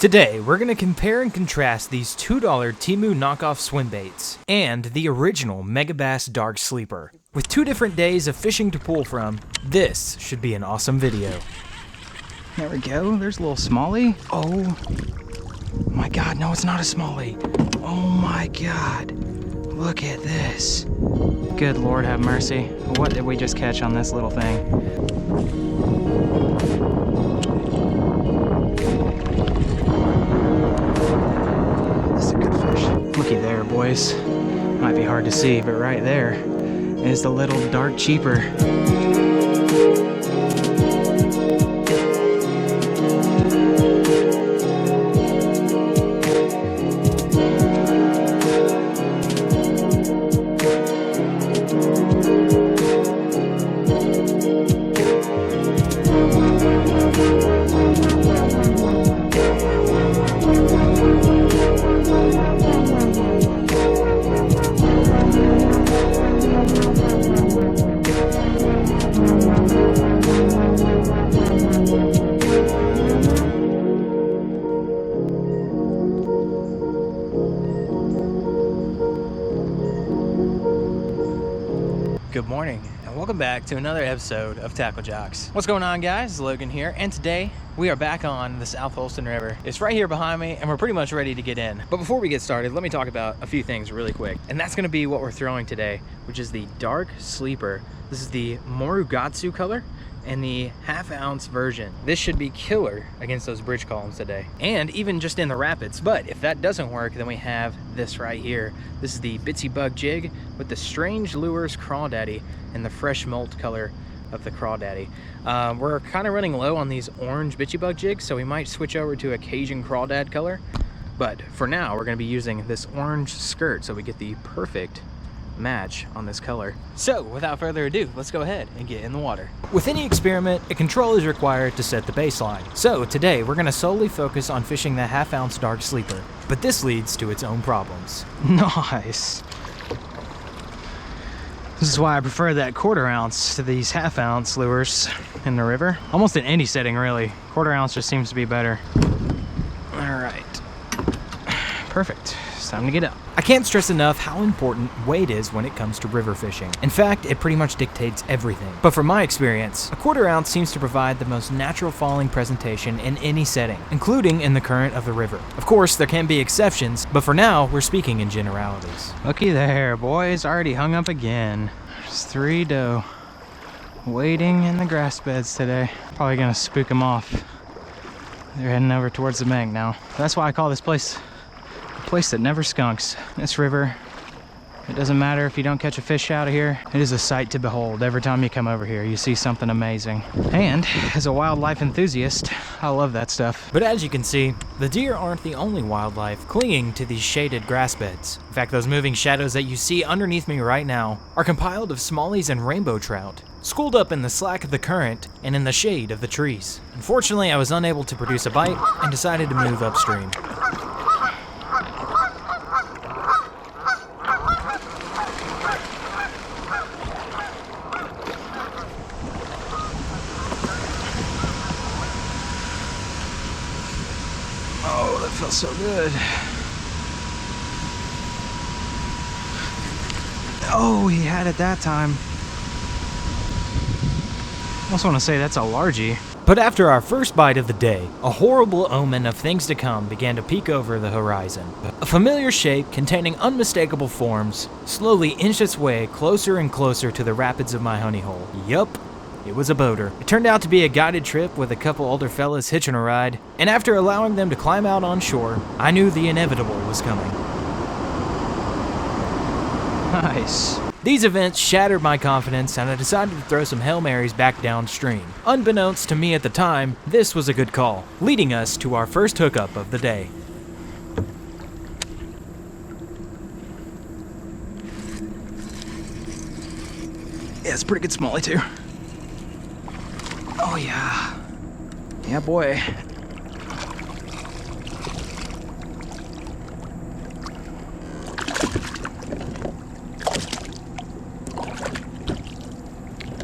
Today, we're going to compare and contrast these $2 Temu knockoff swim baits and the original MegaBass Dark Sleeper. With 2 different days of fishing to pull from, this should be an awesome video. There we go, there's a little smallie. Oh my God, no, it's not a smallie. Oh my God, look at this. Good Lord have mercy. What did we just catch on this little thing? Looky there, boys. Might be hard to see, but right there is the little dark cheaper. Good morning, and welcome back to another episode of Tackle Jocks. What's going on, guys? Logan here, and today we are back on the South Holston River. It's right here behind me, and we're pretty much ready to get in. But before we get started, let me talk about a few things really quick. And that's gonna be what we're throwing today, which is the Dark Sleeper. This is the Morugatsu color and the half-ounce version. This should be killer against those bridge columns today, and even just in the rapids. But if that doesn't work, then we have this right here. This is the Bitsy Bug jig with the Strange Lures Crawdaddy and the fresh molt color of the Crawdaddy. We're kind of running low on these orange Bitsy Bug jigs, so we might switch over to a Cajun Crawdad color. But for now, we're gonna be using this orange skirt so we get the perfect match on this color. So without further ado, let's go ahead and get in the water. With any experiment, a control is required to set the baseline. So today, we're going to solely focus on fishing the half-ounce Dark Sleeper. But this leads to its own problems. Nice. This is why I prefer that 1/4 ounce to these half-ounce lures in the river. Almost in any setting, really. 1/4 ounce just seems to be better. All right. Perfect. It's time to get up. I can't stress enough how important weight is when it comes to river fishing. In fact, it pretty much dictates everything. But from my experience, a 1/4 ounce seems to provide the most natural falling presentation in any setting, including in the current of the river. Of course, there can be exceptions, but for now, we're speaking in generalities. Looky there, boys, already hung up again. There's 3 doe waiting in the grass beds today. Probably gonna spook them off. They're heading over towards the bank now. That's why I call this place place that never skunks. This river, it doesn't matter if you don't catch a fish out of here. It is a sight to behold. Every time you come over here, you see something amazing. And as a wildlife enthusiast, I love that stuff. But as you can see, the deer aren't the only wildlife clinging to these shaded grass beds. In fact, those moving shadows that you see underneath me right now are compiled of smallies and rainbow trout, schooled up in the slack of the current and in the shade of the trees. Unfortunately, I was unable to produce a bite and decided to move upstream. Oh, that feels so good. Oh, he had it that time. I also want to say that's a largie. But after our first bite of the day, a horrible omen of things to come began to peek over the horizon. A familiar shape containing unmistakable forms slowly inched its way closer and closer to the rapids of my honey hole. Yup. It was a boater. It turned out to be a guided trip with a couple older fellas hitching a ride, and after allowing them to climb out on shore, I knew the inevitable was coming. Nice. These events shattered my confidence, and I decided to throw some Hail Marys back downstream. Unbeknownst to me at the time, this was a good call, leading us to our first hookup of the day. Yeah, it's a pretty good smallie too. Oh yeah. Yeah, boy.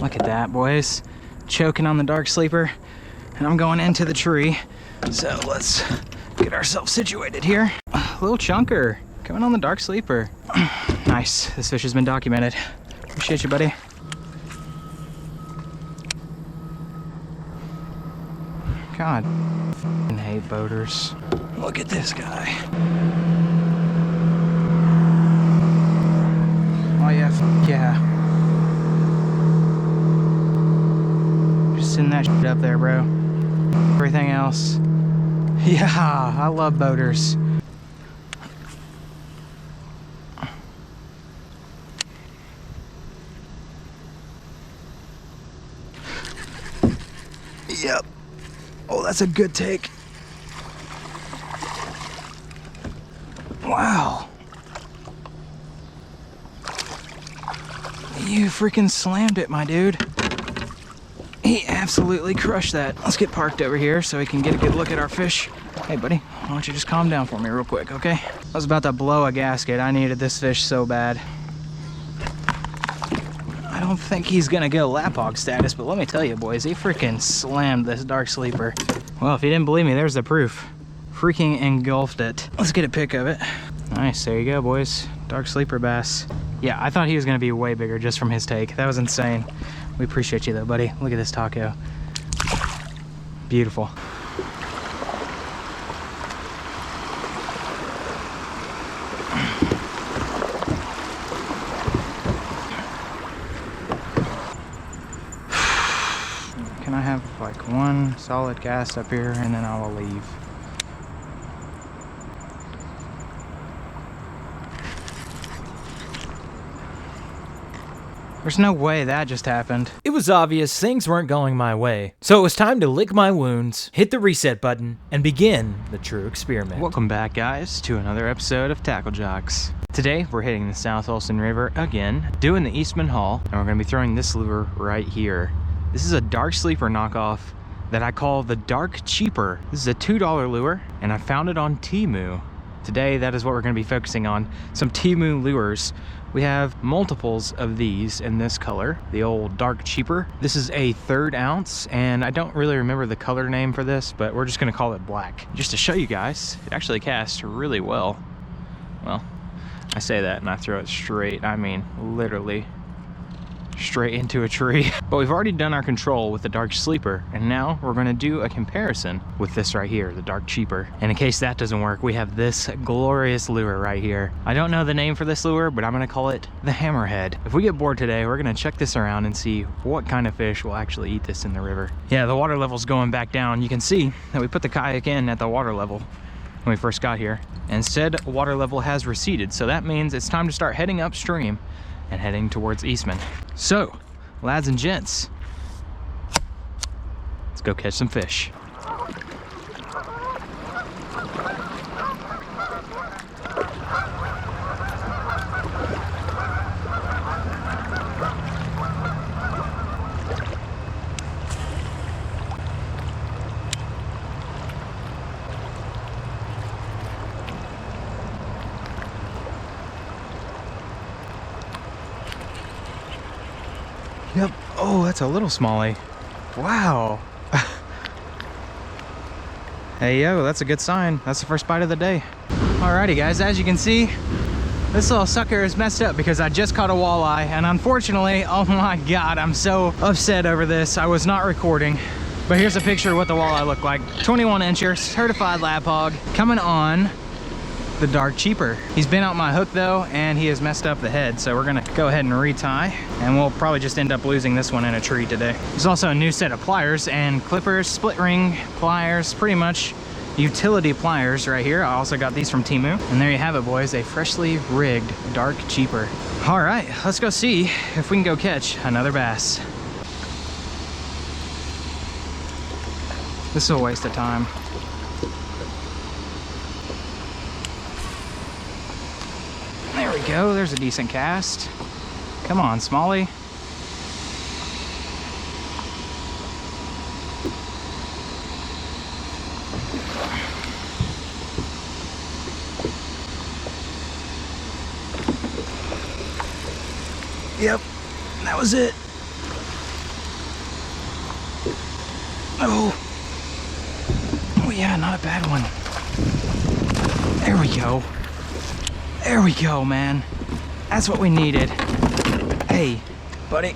Look at that, boys. Choking on the Dark Sleeper, and I'm going into the tree. So let's get ourselves situated here. A little chunker coming on the Dark Sleeper. Nice, this fish has been documented. Appreciate you, buddy. God, I hate boaters. Look at this guy. Oh yeah, yeah. Just send that shit up there, bro. Everything else. Yeah, I love boaters. Yep. Oh, that's a good take. Wow. You freaking slammed it, my dude. He absolutely crushed that. Let's get parked over here so we can get a good look at our fish. Hey, buddy, why don't you just calm down for me real quick, okay? I was about to blow a gasket. I needed this fish so bad. I don't think he's gonna go lap hog status, but let me tell you, boys, he freaking slammed this Dark Sleeper. Well, if you didn't believe me, there's the proof. Freaking engulfed it. Let's get a pic of it. Nice, there you go, boys. Dark Sleeper bass. Yeah, I thought he was gonna be way bigger just from his take. That was insane. We appreciate you though, buddy. Look at this taco. Beautiful. Can I have like one solid cast up here and then I will leave? There's no way that just happened. It was obvious things weren't going my way, so it was time to lick my wounds, hit the reset button, and begin the true experiment. Welcome back, guys, to another episode of Tackle Jocks. Today, we're hitting the South Holston River again, doing the Eastman haul, and we're gonna be throwing this lure right here. This is a Dark Sleeper knockoff that I call the Dark Cheaper. This is a $2 lure, and I found it on Temu. Today, that is what we're gonna be focusing on, some Temu lures. We have multiples of these in this color, the old Dark Cheaper. This is a 1/3 ounce, and I don't really remember the color name for this, but we're just gonna call it black. Just to show you guys, it actually casts really well. Well, I say that and I throw it straight, I mean, literally straight into a tree. But we've already done our control with the Dark Sleeper, and now we're gonna do a comparison with this right here, the Dark Cheaper. And in case that doesn't work, we have this glorious lure right here. I don't know the name for this lure, but I'm gonna call it the Hammerhead. If we get bored today, we're gonna check this around and see what kind of fish will actually eat this in the river. Yeah, the water level's going back down. You can see that we put the kayak in at the water level when we first got here, and said water level has receded, so that means it's time to start heading upstream and heading towards Eastman. So, lads and gents, let's go catch some fish. Yep. Oh, that's a little smallie. Wow. Hey, yo, that's a good sign. That's the first bite of the day. Alrighty, guys, as you can see, this little sucker is messed up because I just caught a walleye, and unfortunately, oh my God, I'm so upset over this. I was not recording, but here's a picture of what the walleye looked like. 21 incher, certified lap hog, coming on the Dark Cheaper. He's been out my hook though, and he has messed up the head, so we're gonna go ahead and retie, and we'll probably just end up losing this one in a tree today. There's also a new set of pliers and clippers, split ring pliers, pretty much utility pliers right here. I also got these from Temu, and there you have it, boys, a freshly rigged Dark Cheaper. All right, let's go see if we can go catch another bass. This is a waste of time. There we go, there's a decent cast. Come on, smallie. Yep, that was it. Oh yeah, not a bad one. we go. There we go, man. That's what we needed. Hey, buddy.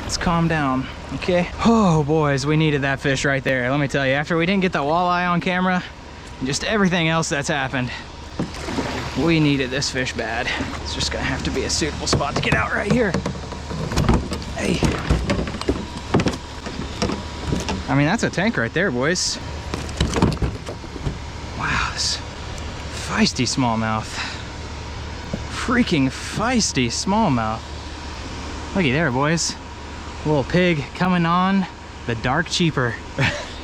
Let's calm down, okay? Oh, boys, we needed that fish right there. Let me tell you, after we didn't get the walleye on camera, and just everything else that's happened, we needed this fish bad. It's just gonna have to be a suitable spot to get out right here. Hey. I mean, that's a tank right there, boys. Wow, this feisty smallmouth. Freaking feisty smallmouth. Looky there, boys. Little pig coming on the dark cheaper.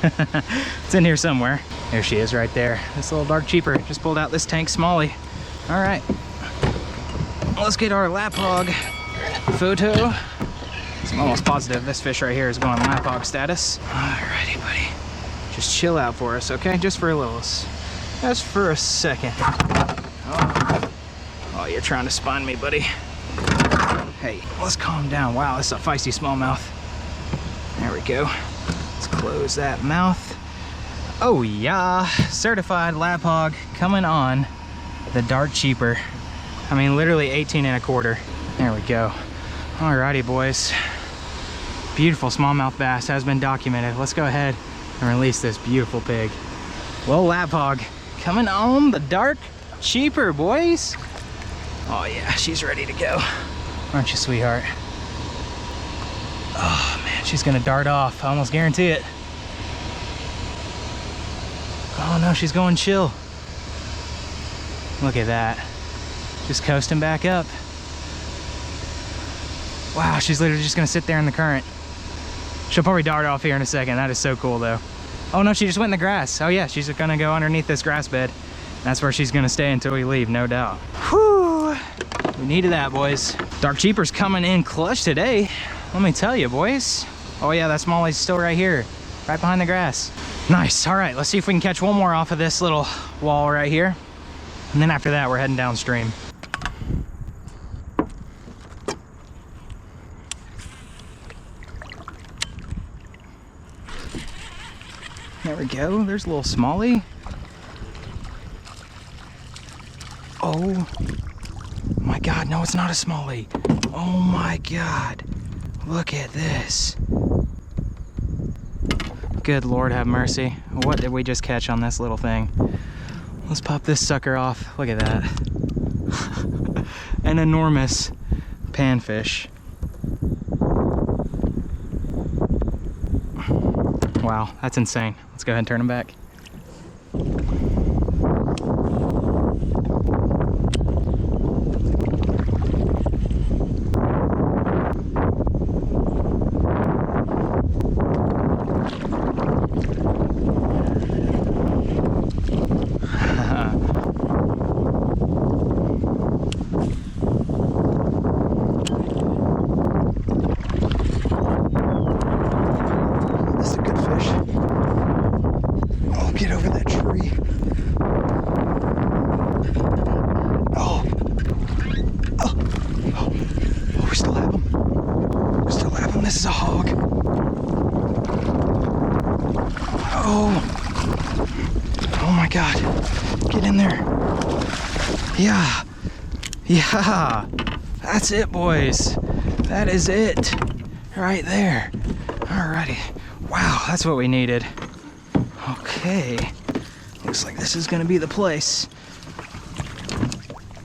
It's in here somewhere. There she is right there. This little dark cheaper just pulled out this tank smallie. All right, let's get our lap hog photo. I'm almost positive this fish right here is going lap hog status. Alrighty, buddy. Just chill out for us, okay? Just for a little, just for a second. Oh, you're trying to spine me, buddy. Hey, let's calm down. Wow, this is a feisty smallmouth. There we go. Let's close that mouth. Oh yeah, certified lap hog coming on the dark cheaper. I mean, literally 18 1/4. There we go. Alrighty, boys. Beautiful smallmouth bass has been documented. Let's go ahead and release this beautiful pig. Well, lap hog coming on the dark cheaper, boys. Oh yeah, she's ready to go. Aren't you, sweetheart? Oh man, she's gonna dart off. I almost guarantee it. Oh no, she's going chill. Look at that. Just coasting back up. Wow, she's literally just gonna sit there in the current. She'll probably dart off here in a second. That is so cool though. Oh no, she just went in the grass. Oh yeah, she's gonna go underneath this grass bed. That's where she's gonna stay until we leave, no doubt. Whew, we needed that, boys. Dark cheaper's coming in clutch today. Let me tell you, boys. Oh yeah, that smallie's still right here, right behind the grass. Nice, all right, let's see if we can catch one more off of this little wall right here. And then after that, we're heading downstream. There we go, there's a little smallie. Oh my God, no, it's not a smallie. Oh my God, look at this. Good Lord have mercy. What did we just catch on this little thing? Let's pop this sucker off. Look at that. An enormous panfish. Wow, that's insane. Let's go ahead and turn him back. Get over that tree. Oh, we still have him. We still have him. This is a hog. Oh my God. Get in there. Yeah. That's it, boys. That is it. Right there. Alrighty. Wow, that's what we needed. Okay, looks like this is gonna be the place.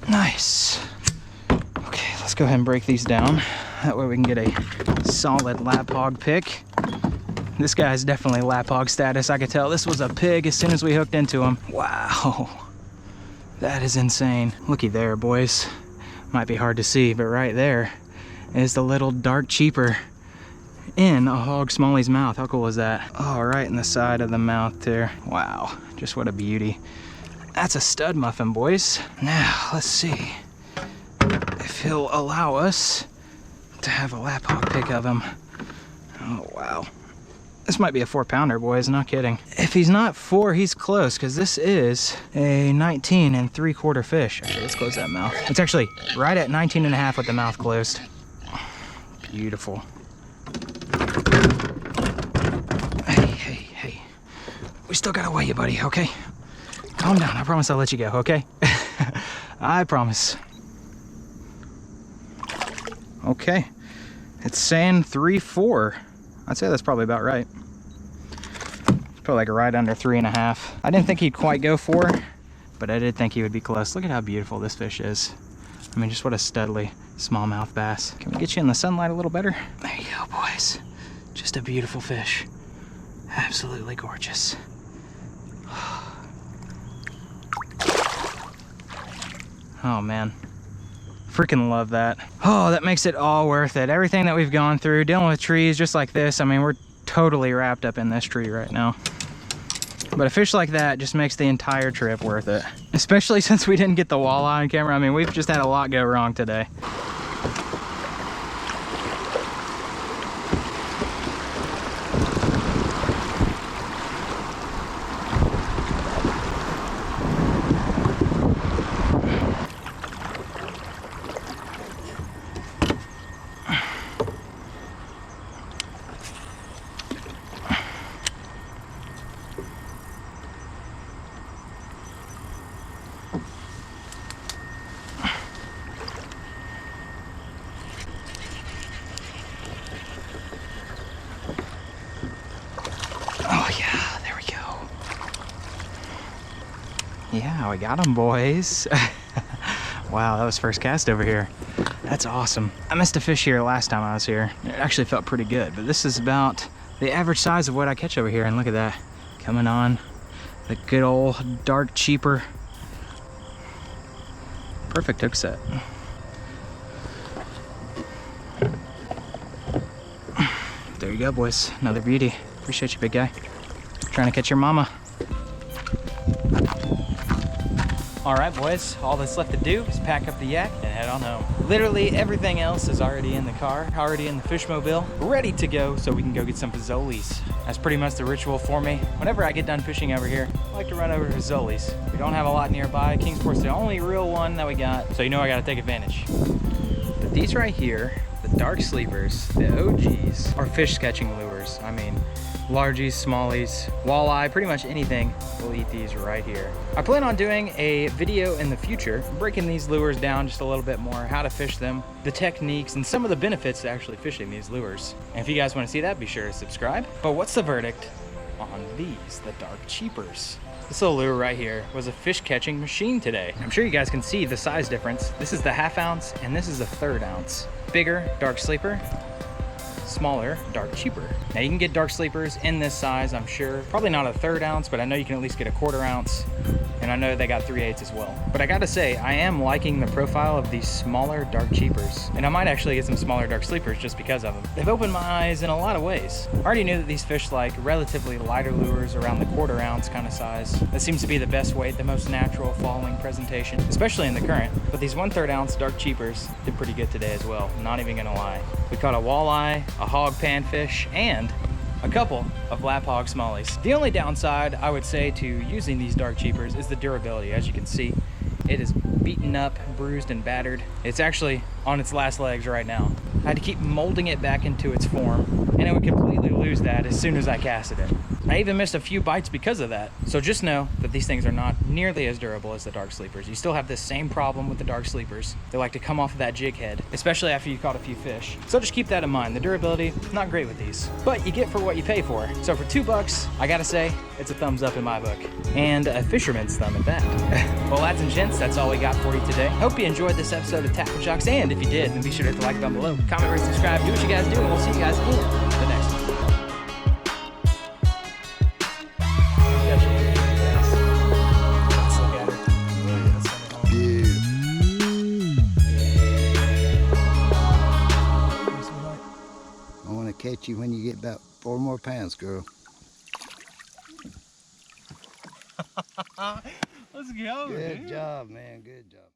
Nice. Okay, let's go ahead and break these down. That way we can get a solid lap hog pick. This guy's definitely lap hog status. I could tell this was a pig as soon as we hooked into him. Wow, that is insane. Looky there, boys. Might be hard to see, but right there is the little dark cheaper in a hog smallie's mouth. How cool is that? Oh, right in the side of the mouth there. Wow, just what a beauty. That's a stud muffin, boys. Now, let's see if he'll allow us to have a lap hog pick of him. Oh, wow. This might be a 4-pounder, boys, not kidding. If he's not 4, he's close, because this is a 19 3/4 fish. Actually, let's close that mouth. It's actually right at 19 1/2 with the mouth closed. Beautiful. Hey. We still gotta weigh you, buddy, okay? Calm down. I promise I'll let you go, okay? I promise. Okay. It's saying 3-4. I'd say that's probably about right. Probably like right under 3.5. I didn't think he'd quite go 4, but I did think he would be close. Look at how beautiful this fish is. I mean, just what a studly smallmouth bass. Can we get you in the sunlight a little better? There you go, boys. Just a beautiful fish. Absolutely gorgeous. Oh man, freaking love that. Oh, that makes it all worth it. Everything that we've gone through, dealing with trees just like this. I mean, we're totally wrapped up in this tree right now. But a fish like that just makes the entire trip worth it. Especially since we didn't get the walleye on camera. I mean, we've just had a lot go wrong today. Yeah, we got them, boys. Wow, that was first cast over here. That's awesome. I missed a fish here last time I was here. It actually felt pretty good, but this is about the average size of what I catch over here. And look at that, coming on the good old dark cheaper. Perfect hook set. There you go, boys. Another beauty. Appreciate you, big guy. Trying to catch your mama. All right, boys, all that's left to do is pack up the yak and head on home. Literally everything else is already in the car, already in the fishmobile, ready to go so we can go get some Fazoli's. That's pretty much the ritual for me. Whenever I get done fishing over here, I like to run over to Fazoli's. We don't have a lot nearby. Kingsport's the only real one that we got, so you know I gotta take advantage. But these right here, the Dark Sleepers, the OGs, are fish catching lures. I mean, largies, smallies, walleye, pretty much anything will eat these right here. I plan on doing a video in the future, breaking these lures down just a little bit more, how to fish them, the techniques, and some of the benefits to actually fishing these lures. And if you guys want to see that, be sure to subscribe. But what's the verdict on these, the Dark Cheapers? This little lure right here was a fish catching machine today. I'm sure you guys can see the size difference. This is the 1/2 ounce and this is the 1/3 ounce. Bigger Dark Sleeper, smaller Dark Cheaper. Now you can get Dark Sleepers in this size, I'm sure. Probably not a 1/3 ounce, but I know you can at least get a 1/4 ounce. And I know they got 3/8 as well. But I gotta say, I am liking the profile of these smaller Dark Cheapers. And I might actually get some smaller Dark Sleepers just because of them. They've opened my eyes in a lot of ways. I already knew that these fish like relatively lighter lures around the 1/4 ounce kind of size. That seems to be the best weight, the most natural falling presentation, especially in the current. But these 1/3 ounce Dark Cheapers did pretty good today as well, not even gonna lie. We caught a walleye, a hog panfish, and a couple of lap hog smallies. The only downside I would say to using these Dark Cheapers is the durability. As you can see, it is beaten up, bruised, and battered. It's actually on its last legs right now. I had to keep molding it back into its form, and it would completely lose that as soon as I casted it. I even missed a few bites because of that. So just know that these things are not nearly as durable as the Dark Sleepers. You still have this same problem with the Dark Sleepers. They like to come off of that jig head, especially after you caught a few fish. So just keep that in mind. The durability, not great with these, but you get for what you pay for. So for $2, I gotta say, it's a thumbs up in my book. And a fisherman's thumb at that. Well, lads and gents, that's all we got for you today. Hope you enjoyed this episode of Tackle Jocks, and if you did, then be sure to hit the like button below. Comment, rate, subscribe, do what you guys do, and we'll see you guys in the next one. Catch you when you get about 4 more pounds, girl. Let's go, Good job, man. Good job.